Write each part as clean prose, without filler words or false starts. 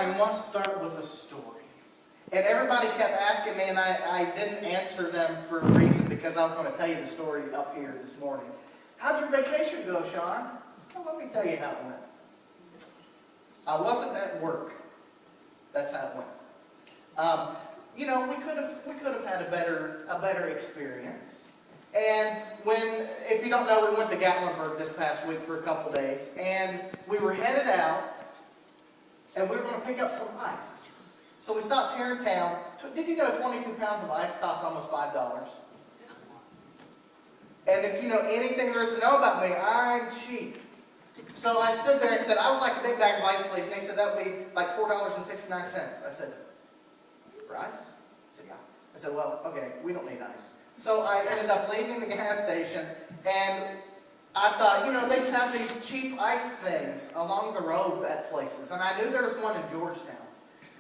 I must start with a story. And everybody kept asking me, and I didn't answer them for a reason, because I was going to tell you the story up here this morning. How'd your vacation go, Sean? Well, let me tell you how it went. I wasn't at work. That's how it went. We could have had a better experience. And if you don't know, we went to Gatlinburg this past week for a couple days, and we were headed out, and we were going to pick up some ice. So we stopped here in town. Did you know 22 pounds of ice costs almost $5? And if you know anything there is to know about me, I'm cheap. So I stood there and said, I would like a big bag of ice, please. And they said, that would be like $4.69. I said, for ice? I said, yeah. I said, well, okay, we don't need ice. So I ended up leaving the gas station, and I thought, they have these cheap ice things along the road at places. And I knew there was one in Georgetown.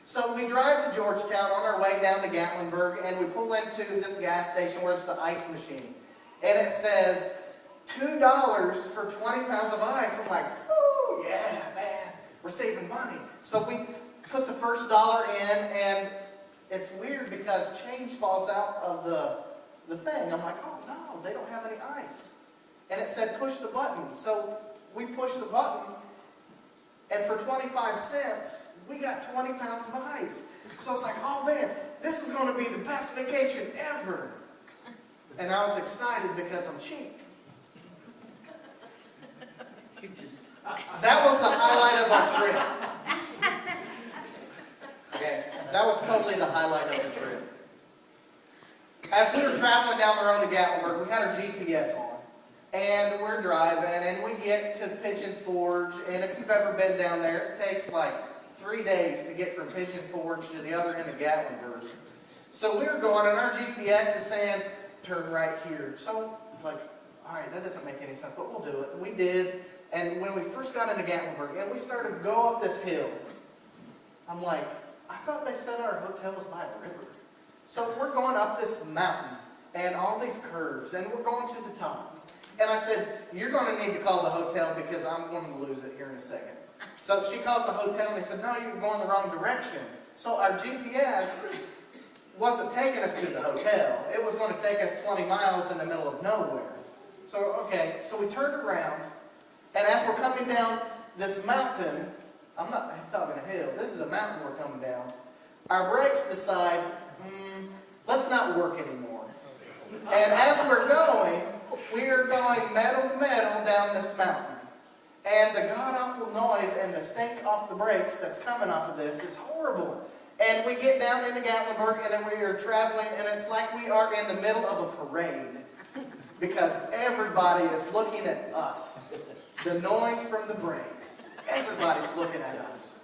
So we drive to Georgetown on our way down to Gatlinburg, and we pull into this gas station where it's the ice machine. And it says, $2 for 20 pounds of ice. I'm like, oh, yeah, man, we're saving money. So we put the first dollar in, and it's weird because change falls out of the thing. I'm like, oh, no, they don't have any ice. And it said, push the button. So we push the button, and for 25 cents, we got 20 pounds of ice. So it's like, oh, man, this is going to be the best vacation ever. And I was excited because I'm cheap. That was the highlight of our trip. Okay, that was totally the highlight of the trip. As we were traveling down the road to Gatlinburg, we had our GPS on. And we're driving, and we get to Pigeon Forge. And if you've ever been down there, it takes like 3 days to get from Pigeon Forge to the other end of Gatlinburg. So we were going, and our GPS is saying, turn right here. So, all right, that doesn't make any sense, but we'll do it. And we did. And when we first got into Gatlinburg, and we started to go up this hill, I'm like, I thought they said our hotel was by a river. So we're going up this mountain, and all these curves, and we're going to the top. And I said, you're going to need to call the hotel because I'm going to lose it here in a second. So she calls the hotel, and they said, no, you're going the wrong direction. So our GPS wasn't taking us to the hotel. It was going to take us 20 miles in the middle of nowhere. So we turned around, and as we're coming down this mountain, I'm not talking a hill, this is a mountain we're coming down, our brakes decide, let's not work anymore. And as we're going, we are going metal to metal down this mountain. And the god-awful noise and the stink off the brakes that's coming off of this is horrible. And we get down into Gatlinburg, and then we are traveling, and it's like we are in the middle of a parade. Because everybody is looking at us. The noise from the brakes. Everybody's looking at us.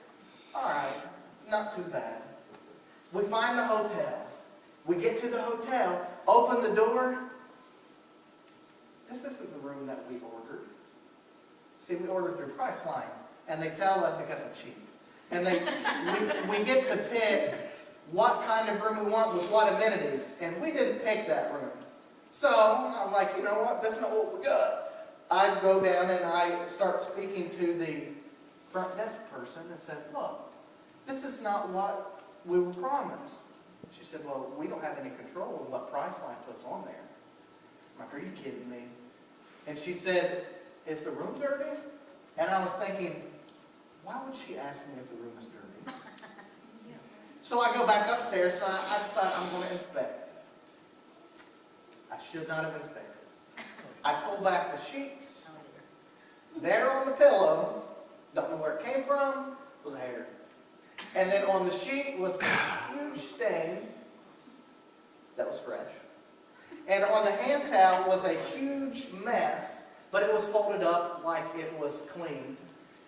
All right, not too bad. We find the hotel. We get to the hotel, open the door. This isn't the room that we ordered. See, we ordered through Priceline, and they tell us because I'm cheap. And we get to pick what kind of room we want with what amenities, and we didn't pick that room. So I'm like, you know what? That's not what we got. I go down and I start speaking to the front desk person and said, look, this is not what we were promised. She said, well, we don't have any control of what Priceline puts on there. I'm like, are you kidding me? And she said, is the room dirty? And I was thinking, why would she ask me if the room is dirty? So I go back upstairs and I decide I'm going to inspect. I should not have inspected. I pull back the sheets. There on the pillow, don't know where it came from, was hair. And then on the sheet was this huge stain that was fresh. And on the hand towel was a huge mess, but it was folded up like it was clean.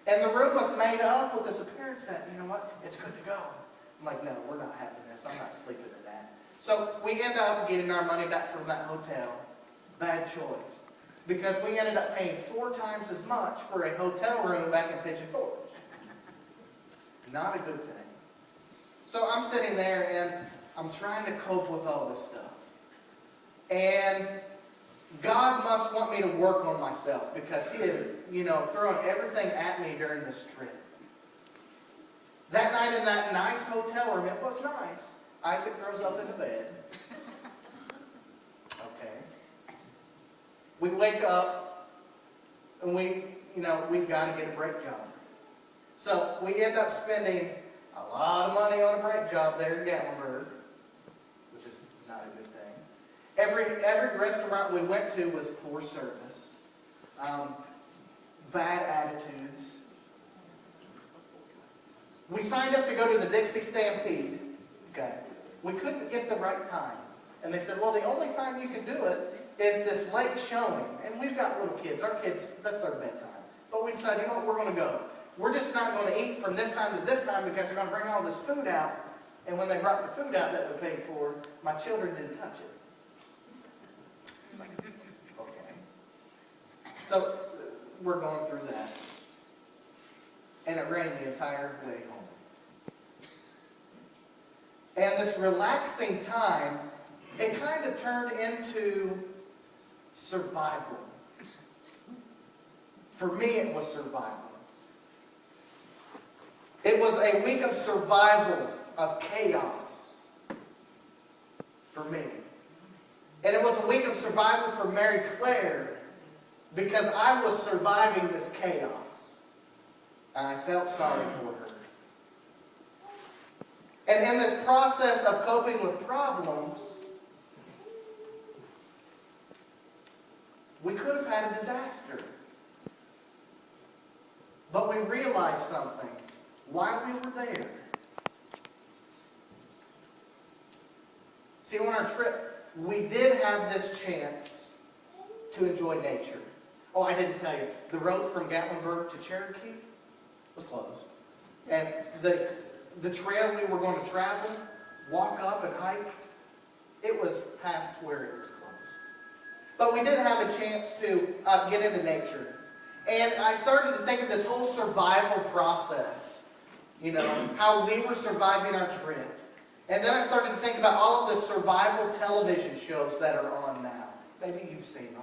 And the room was made up with this appearance that, you know what, it's good to go. I'm like, no, we're not having this. I'm not sleeping in that. So we end up getting our money back from that hotel. Bad choice. Because we ended up paying 4 times as much for a hotel room back in Pigeon Forge. Not a good thing. So I'm sitting there and I'm trying to cope with all this stuff. And God must want me to work on myself because He had, thrown everything at me during this trip. That night in that nice hotel room. It was nice. Isaac throws up in the bed. Okay. We wake up and we've got to get a brake job. So we end up spending a lot of money on a brake job there in Gatlinburg, which is not a good thing. Every restaurant we went to was poor service, bad attitudes. We signed up to go to the Dixie Stampede. Okay. We couldn't get the right time. And they said, well, the only time you can do it is this late showing. And we've got little kids. Our kids, that's their bedtime. But we decided, you know what, we're going to go. We're just not going to eat from this time to this time because they're going to bring all this food out. And when they brought the food out that we paid for, my children didn't touch it. It's like, okay. So we're going through that. And it rained the entire way home. And this relaxing time, it kind of turned into survival. For me, it was survival. It was a week of survival, of chaos for me. And it was a week of survival for Mary Claire because I was surviving this chaos. And I felt sorry for her. And in this process of coping with problems, we could have had a disaster. But we realized something while we were there. See, on our trip, we did have this chance to enjoy nature. Oh, I didn't tell you. The road from Gatlinburg to Cherokee was closed. And the trail we were going to travel, walk up and hike, it was past where it was closed. But we did have a chance to get into nature. And I started to think of this whole survival process. You know, how we were surviving our trip. And then I started to think about all of the survival television shows that are on now. Maybe you've seen them.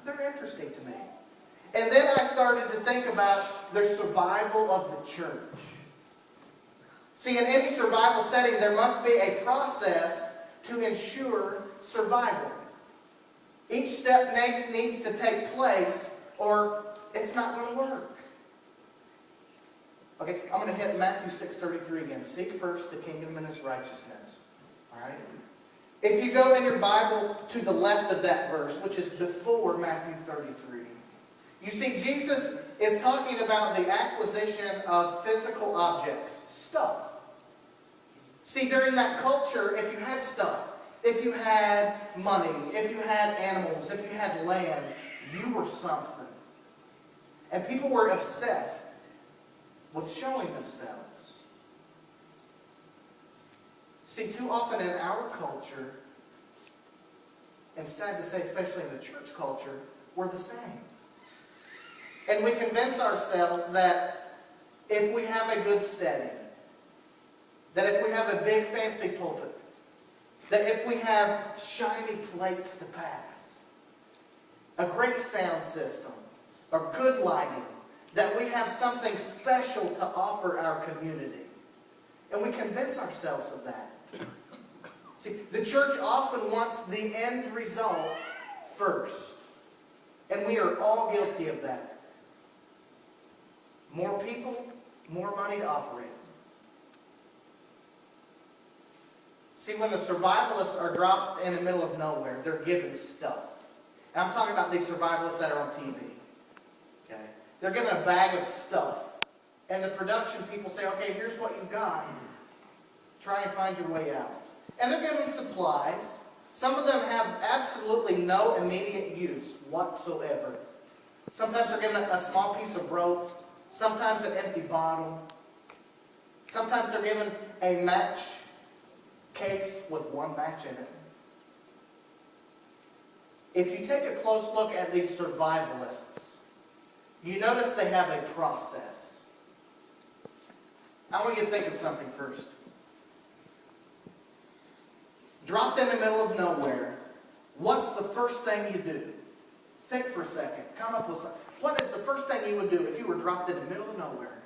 They're interesting to me. And then I started to think about the survival of the church. See, in any survival setting, there must be a process to ensure survival. Each step needs to take place, or it's not going to work. Okay, I'm going to hit Matthew 6:33 again. Seek first the kingdom and His righteousness. All right? If you go in your Bible to the left of that verse, which is before Matthew 33, you see Jesus is talking about the acquisition of physical objects, stuff. See, during that culture, if you had stuff, if you had money, if you had animals, if you had land, you were something. And people were obsessed with showing themselves. See, too often in our culture, and sad to say, especially in the church culture, we're the same. And we convince ourselves that if we have a good setting, that if we have a big fancy pulpit, that if we have shiny plates to pass, a great sound system, or good lighting, that we have something special to offer our community. And we convince ourselves of that. See, the church often wants the end result first. And we are all guilty of that. More people, more money to operate. See, when the survivalists are dropped in the middle of nowhere, they're given stuff. And I'm talking about these survivalists that are on TV. Okay? They're given a bag of stuff. And the production people say, okay, here's what you've got. Try and find your way out. And they're given supplies. Some of them have absolutely no immediate use whatsoever. Sometimes they're given a small piece of rope. Sometimes an empty bottle. Sometimes they're given a match case with one match in it. If you take a close look at these survivalists, you notice they have a process. I want you to think of something first. Dropped in the middle of nowhere, what's the first thing you do? Think for a second. Come up with something. What is the first thing you would do if you were dropped in the middle of nowhere?